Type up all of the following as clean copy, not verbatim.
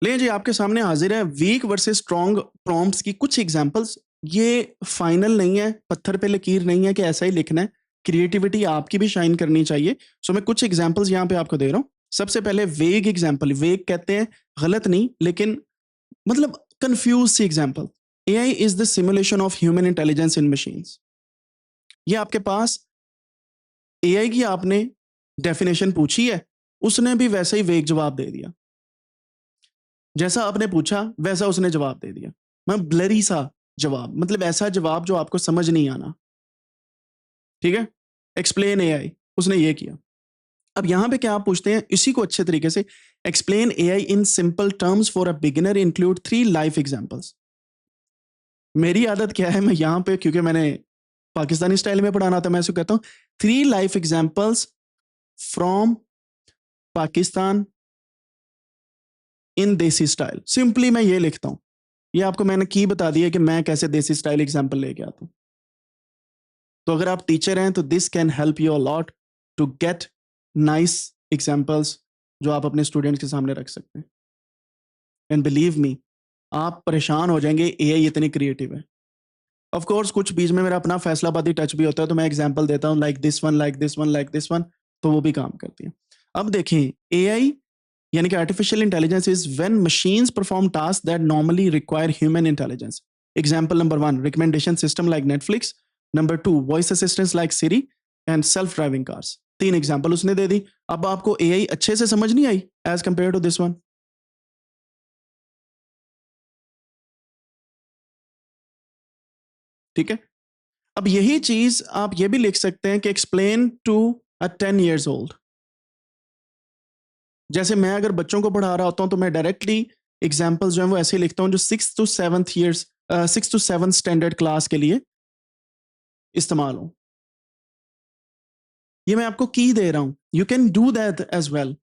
ले जी आपके सामने हाजिर है वीक वर्सेस स्ट्रॉन्ग प्रॉम्प्ट्स की कुछ एग्जांपल्स। ये फाइनल नहीं है, पत्थर पे लकीर नहीं है कि ऐसा ही लिखना है। क्रिएटिविटी आपकी भी शाइन करनी चाहिए। सो मैं कुछ एग्जांपल्स यहाँ पे आपको दे रहा हूँ। सबसे पहले वेग एग्जांपल, वेग कहते हैं गलत नहीं लेकिन मतलब कंफ्यूज सी एग्जांपल। AI is the simulation of human intelligence in machines. ये आपके पास एआई की आपने डेफिनेशन पूछी है, उसने भी वैसे ही वेग जवाब दे दिया। जैसा आपने पूछा वैसा उसने जवाब दे दिया। मैं ब्लरी सा जवाब, मतलब ऐसा जवाब जो आपको समझ नहीं आना। ठीक है, एक्सप्लेन एआई, उसने ये किया। अब यहां पे क्या आप पूछते हैं इसी को अच्छे तरीके से, explain AI in simple terms for a beginner include 3 life examples. मेरी आदत क्या है, मैं यहां पे क्योंकि मैंने पाकिस्तानी स्टाइल में पढ़ाना था, मैं ऐसे कहता हूं 3 लाइफ एग्जांपल्स फ्रॉम पाकिस्तान इन देसी स्टाइल। सिंपली मैं ये लिखता हूं। ये आपको मैंने की बता दिया कि मैं कैसे देसी स्टाइल एग्जांपल लेके आता हूं। तो अगर आप टीचर हैं तो this can help you a lot to get nice examples जो आप अपने स्टूडेंट्स के सामने रख सकते हैं। एंड बिलीव मी, आप परेशान हो जाएंगे, एआई इतनी क्रिएटिव है। ऑफ कोर्स कुछ बीच में मेरा अपना फैसलाबादी टच भी होता है, तो मैं एग्जांपल देता हूं like this one, like this one, like this one, तो वो भी काम करती है। अब देखें, एआई यानी कि artificial intelligence is when machines perform task that normally require human intelligence. Example number 1, recommendation system like Netflix. Number 2, voice assistants like Siri and self driving cars. 3 example उसने दे दी। अब आपको एआई अच्छे से समझ नहीं आई as compare to this one? ठीक है। अब यही चीज आप ये भी लिख सकते हैं कि explain to a 10 years old. जैसे मैं अगर बच्चों को पढ़ा रहा होता हूं तो मैं डायरेक्टली एग्जाम्पल्स जो है वो ऐसे लिखता हूं जो 6 to 7 स्टैंडर्ड क्लास के लिए इस्तेमाल हो। ये मैं आपको की दे रहा हूं, you can do that as well.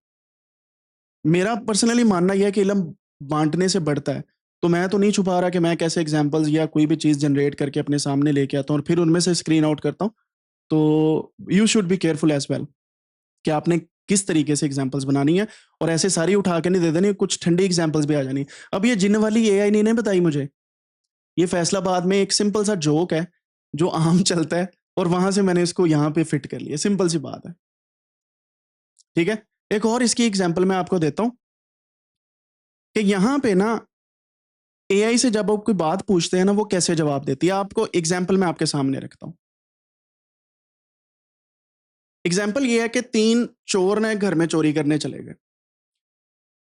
मेरा पर्सनली मानना यह है कि इल्म बांटने से बढ़ता है। तो मैं तो नहीं छुपा रहा कि मैं कैसे एग्जाम्पल्स या कोई भी चीज जनरेट करके अपने सामने लेके आता हूं और फिर उनमें से स्क्रीन आउट करता हूं। तो you should be careful as well कि आपने किस तरीके से एग्जांपल्स बनानी है, और ऐसे सारी उठा के नहीं दे देनी, कुछ ठंडी एग्जांपल्स भी आ जानी। अब ये जिन वाली एआई नहीं बताई मुझे, ये फैसलाबाद में एक सिंपल सा जोक है जो आम चलता है, और वहां से मैंने इसको यहाँ पे फिट कर लिया। सिंपल सी बात है। ठीक है, एक और इसकी एग्जाम्पल मैं आपको देता हूं कि यहाँ पे ना एआई से जब आप कोई बात पूछते हैं ना, वो कैसे जवाब देती है। आपको एग्जाम्पल मैं आपके सामने रखता हूँ। एग्जाम्पल ये है कि 3 चोर ने घर में चोरी करने चले गए।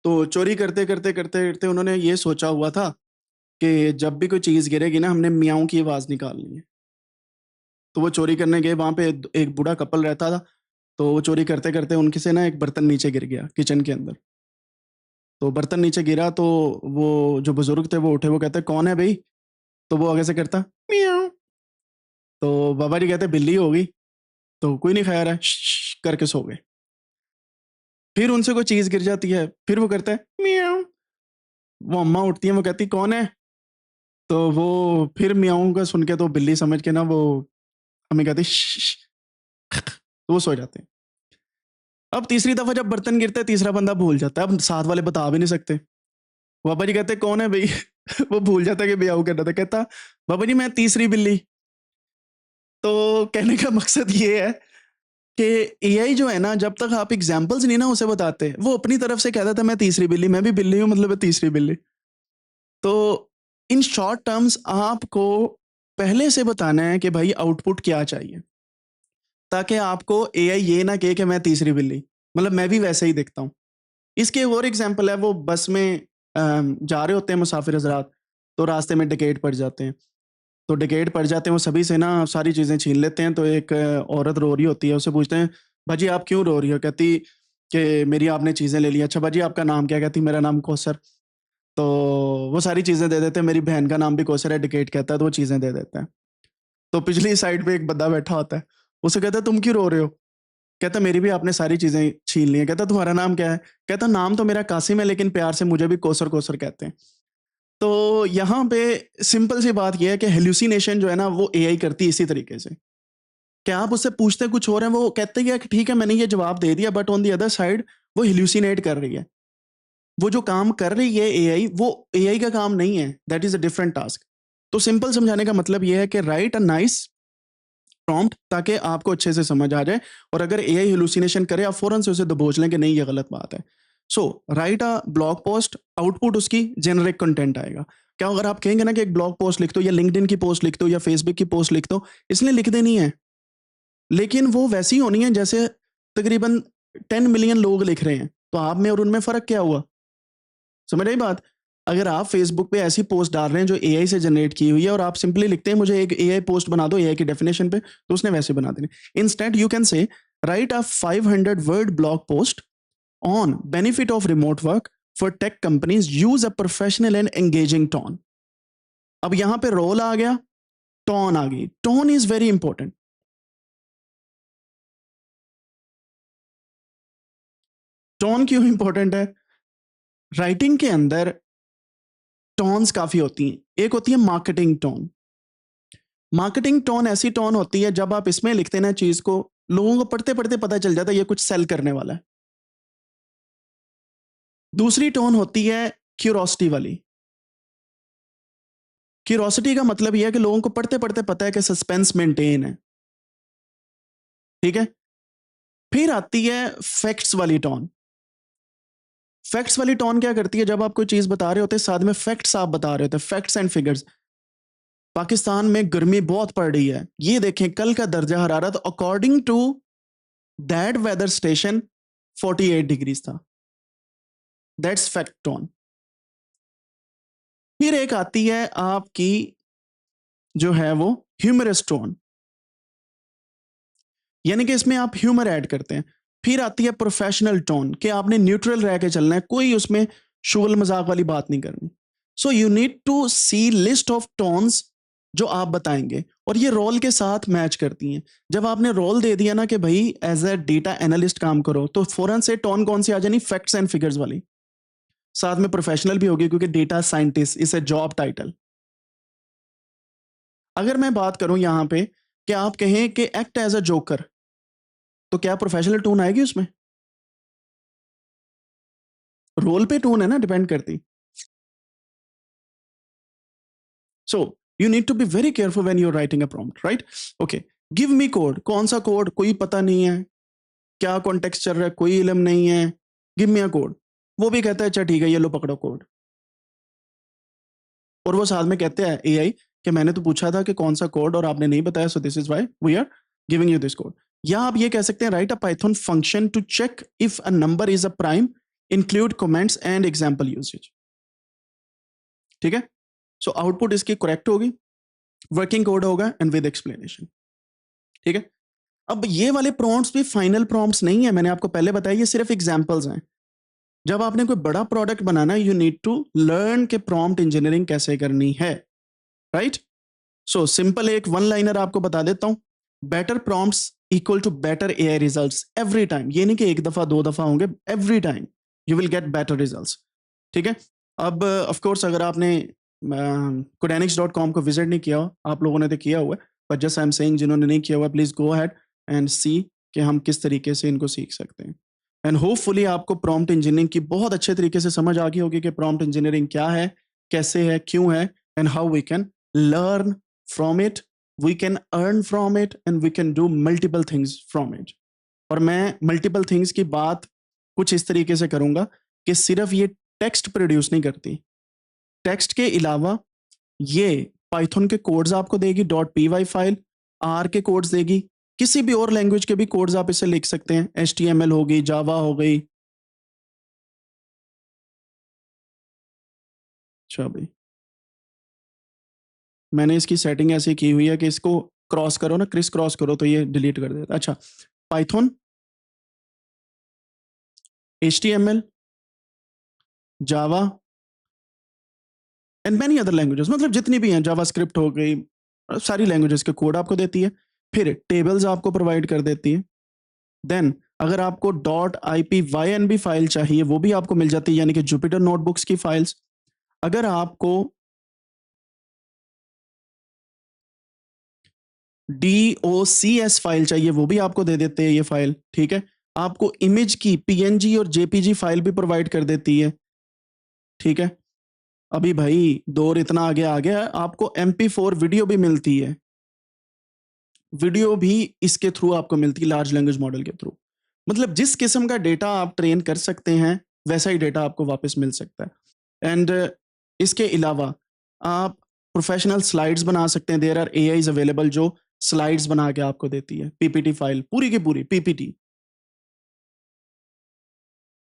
तो चोरी करते करते करते करते उन्होंने ये सोचा हुआ था कि जब भी कोई चीज गिरेगी ना, हमने मियाऊं की आवाज निकालनी है। तो वो चोरी करने गए, वहां पे एक बूढ़ा कपल रहता था। तो वो चोरी करते करते उनके से ना एक बर्तन नीचे गिर गया किचन के अंदर। तो बर्तन नीचे गिरा तो वो जो बुजुर्ग थे वो उठे, वो कहते कौन है भाई? तो वो आगे से करता मियाऊं। तो बाबा जी कहते बिल्ली होगी। तो कोई नहीं खैर है, करके सो गए। फिर उनसे कोई चीज गिर जाती है, फिर वो करता है मियाऊं। वो अम्मा उठती है, वो कहती कौन है? तो वो फिर मियाऊं का सुन के तो बिल्ली समझ के ना वो हमें कहती तो वो सो जाते हैं। अब तीसरी दफा जब बर्तन गिरता है, तीसरा बंदा भूल जाता है। अब साथ वाले बता भी नहीं सकते। बाबा जी कहते कौन है भाई? वो भूल जाता है कि मियाऊं करना था। कहता बाबा जी मैं तीसरी बिल्ली। तो कहने का मकसद ये है कि एआई जो है ना, जब तक आप एग्जाम्पल्स नहीं ना उसे बताते, वो अपनी तरफ से कहता था मैं तीसरी बिल्ली, मैं भी बिल्ली हूं, मतलब मैं तीसरी बिल्ली। तो इन शॉर्ट टर्म्स आपको पहले से बताना है कि भाई आउटपुट क्या चाहिए, ताकि आपको एआई ये ना कहे कि मैं तीसरी बिल्ली, मतलब मैं भी वैसे ही दिखता हूँ। इसके एक और एग्जांपल है, वो बस में जा रहे होते हैं मुसाफिर हजरात, तो रास्ते में डकैत पड़ जाते हैं। तो डकैत पड़ जाते हैं, वो सभी से ना सारी चीज़ें छीन लेते हैं। तो एक औरत रो रही होती है, उससे पूछते हैं भाजी आप क्यों रो रही हो? कहती कि मेरी आपने चीज़ें ले ली। अच्छा भाजी आपका नाम क्या? कहती मेरा नाम कौसर। तो वो सारी चीज़ें दे देते हैं। मेरी बहन का नाम भी कौसर है, डकैत कहता है, तो वो चीज़ें दे देते हैं। तो पिछली साइड पे एक बंदा बैठा होता है, उसे कहता है तुम क्यों रो रहे हो? कहता मेरी भी आपने सारी चीजें छीन ली हैं। कहता तुम्हारा नाम क्या है? कहता नाम तो मेरा कासिम है, लेकिन प्यार से मुझे भी कोसर कोसर कहते हैं। तो यहाँ पे सिंपल सी बात यह है कि हेल्यूसिनेशन जो है ना, वो एआई करती है इसी तरीके से कि आप उससे पूछते कुछ और है, वो कहते हैं कि ठीक है मैंने ये जवाब दे दिया, but on the other side वो हेल्यूसिनेट कर रही है। वो जो काम कर रही है एआई, वो एआई का काम नहीं है, that is a different task. तो सिंपल समझाने का मतलब ये है कि राइट अ नाइस प्रॉम्प्ट ताकि आपको अच्छे से समझ आ जाए, और अगर एआई हेलुसिनेशन करे आप फौरन से उसे दबोच लें कि नहीं ये गलत बात है। So write a blog post, output उसकी जेनरिक कंटेंट आएगा। क्या अगर आप कहेंगे ना कि एक ब्लॉग पोस्ट लिख दो या लिंक्डइन की पोस्ट लिख दो या फेसबुक की पोस्ट लिख दो, इसलिए लिख देनी है, लेकिन वो वैसी होनी है जैसे तकरीबन 10 मिलियन लोग लिख रहे हैं, तो आप में और उनमें फर्क क्या हुआ? समझ रही बात? अगर आप फेसबुक पे ऐसी पोस्ट डाल रहे हैं जो एआई से जनरेट की हुई है और आप सिंपली लिखते हैं मुझे एक एआई पोस्ट बना दो एआई की डेफिनेशन पे, तो उसने वैसे बना देने। Instead you can say right a 500 word blog post on benefit of remote work for tech companies, use a professional and engaging tone. अब यहां पे रोल आ गया, टोन आ गई। Tone is very important. Tone क्यों इंपॉर्टेंट है? Writing के अंदर tones काफी होती हैं। एक होती है मार्केटिंग टोन। मार्केटिंग टोन ऐसी टोन होती है जब आप इसमें लिखते हैं ना चीज को, लोगों को पढ़ते पढ़ते पता चल जाता है ये कुछ सेल करने वाला है। दूसरी टोन होती है क्यूरोसिटी वाली। क्यूरोसिटी का मतलब यह है कि लोगों को पढ़ते पढ़ते पता है कि सस्पेंस मेंटेन है, ठीक है। फिर आती है फैक्ट्स वाली टोन। फैक्ट्स वाली टोन क्या करती है, जब आप कोई चीज बता रहे होते हैं साथ में फैक्ट्स आप बता रहे होते हैं, फैक्ट्स एंड फिगर्स। पाकिस्तान में गर्मी बहुत पड़ रही है, ये देखें कल का दर्जा हरारत according to that weather station 48 degrees था। That's fact tone. फिर एक आती है आपकी जो है वो ह्यूमरस टोन, यानी कि इसमें आप ह्यूमर ऐड करते हैं। फिर आती है प्रोफेशनल टोन कि आपने न्यूट्रल रह के चलना है, कोई उसमें शुगल मजाक वाली बात नहीं करनी। So you need to see list of tones जो आप बताएंगे, और ये रोल के साथ मैच करती हैं। जब आपने रोल दे दिया ना कि भाई एज ए डेटा एनालिस्ट काम करो, तो फौरन से टोन कौन सी आ जानी? फैक्ट्स एंड फिगर्स वाली। साथ में प्रोफेशनल भी होगी क्योंकि data scientist is a job title. अगर मैं बात करूं यहां पे कि आप कहें कि एक्ट एज अ जोकर, तो क्या प्रोफेशनल टोन आएगी उसमें? रोल पे टोन है ना डिपेंड करती। So you need to be very careful when you are writing a prompt, right? Okay, give me code. कौन सा कोड? कोई पता नहीं है। क्या कॉन्टेक्स्ट चल रहा है? कोई इलम नहीं है। Give me a code. वो भी कहता है अच्छा ठीक है ये लो पकड़ो कोड, और वो साथ में कहते हैं एआई कि मैंने तो पूछा था कि कौन सा कोड और आपने नहीं बताया, so this is why we are giving you this code. या आप ये कह सकते हैं write a Python function to check if a number is a prime, include comments and example usage. ठीक है, सो आउटपुट इसकी करेक्ट होगी, वर्किंग कोड होगा एंड विद एक्सप्लेनेशन। ठीक है, अब ये वाले प्रॉम्प्ट्स भी फाइनल प्रॉम्प्ट्स नहीं है, मैंने आपको पहले बताया ये सिर्फ एग्जांपल्स हैं। जब आपने कोई बड़ा प्रोडक्ट बनाना, यू नीड टू लर्न के प्रॉम्प्ट इंजीनियरिंग कैसे करनी है, राइट? सो सिंपल एक वन लाइनर आपको बता देता हूं। Better prompts equal to better AI results every time. ये नहीं कि एक दफा दो दफा होंगे, every time you will get better results. ठीक है, अब ऑफ कोर्स अगर आपने codanics.com को विजिट नहीं किया हो, आप लोगों ने तो किया हुआ है, but just I am saying जिन्होंने नहीं किया हुआ प्लीज गो अहेड एंड सी कि हम किस तरीके से इनको सीख सकते हैं। एंड होपफुली आपको प्रॉम्प्ट इंजीनियरिंग की बहुत अच्छे तरीके से समझ आ गई होगी कि प्रॉम्प्ट इंजीनियरिंग क्या है, कैसे है, क्यों है, and how we can learn from it, we can earn from it, and we can do multiple things from it। और मैं मल्टीपल थिंग्स की बात कुछ इस तरीके से करूंगा कि सिर्फ ये टेक्स्ट प्रोड्यूस नहीं करती, टेक्स्ट के अलावा ये पाइथन के कोड्स आपको देगी, .py फाइल, आर के कोड्स देगी, किसी भी और लैंग्वेज के भी कोड्स आप इसे लिख सकते हैं, HTML होगी, जावा हो गई। अच्छा भाई, मैंने इसकी सेटिंग ऐसी की हुई है कि इसको क्रॉस करो ना, क्रिस क्रॉस करो तो ये डिलीट कर देता। अच्छा, Python, HTML, Java and many other languages, मतलब जितनी भी हैं, जावा स्क्रिप्ट हो गई, सारी लैंग्वेजेस के कोड आपको देती है। फिर टेबल्स आपको प्रोवाइड कर देती है। देन अगर आपको .ipynb फाइल चाहिए वो भी आपको मिल जाती है, यानी कि जुपिटर नोटबुक्स की फाइल्स। अगर आपको DOCS फाइल चाहिए वो भी आपको दे देते हैं ये फाइल। ठीक है, आपको इमेज की PNG और JPG फाइल भी प्रोवाइड कर देती है। ठीक है, अभी भाई दौर इतना आगे आ गया है, आपको MP4 वीडियो भी मिलती है, वीडियो भी इसके थ्रू आपको मिलती है, लार्ज लैंग्वेज मॉडल के थ्रू। मतलब जिस किस्म का डेटा आप ट्रेन कर सकते हैं वैसा ही डेटा आपको वापस मिल सकता है। एंड इसके अलावा आप प्रोफेशनल स्लाइड्स बना सकते हैं, देयर आर AIs अवेलेबल जो स्लाइड्स बना के आपको देती है, PPT फाइल पूरी की पूरी PPT।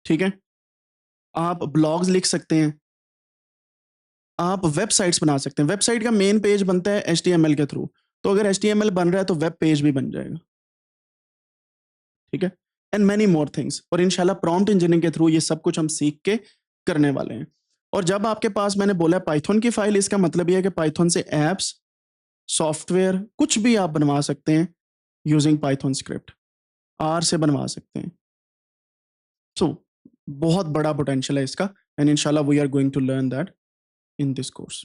ठीक है, आप ब्लॉग्स लिख सकते हैं, आप वेबसाइट्स बना सकते हैं। वेबसाइट का मेन पेज बनता है HTML के थ्रू, तो अगर HTML बन रहा है तो वेब पेज भी बन जाएगा। ठीक है, एंड मैनी मोर थिंग्स, और इंशाल्लाह प्रॉम्प्ट इंजीनियरिंग के थ्रू ये सब कुछ हम सीख के करने वाले हैं। और जब आपके पास मैंने बोला पाइथन की फाइल, इसका मतलब ये है कि पाइथन से एप्स, सॉफ्टवेयर कुछ भी आप बनवा सकते हैं यूजिंग पाइथन स्क्रिप्ट, R से बनवा सकते हैं। सो बहुत बड़ा पोटेंशियल है इसका, एंड इंशाल्लाह we are going to learn that in this course.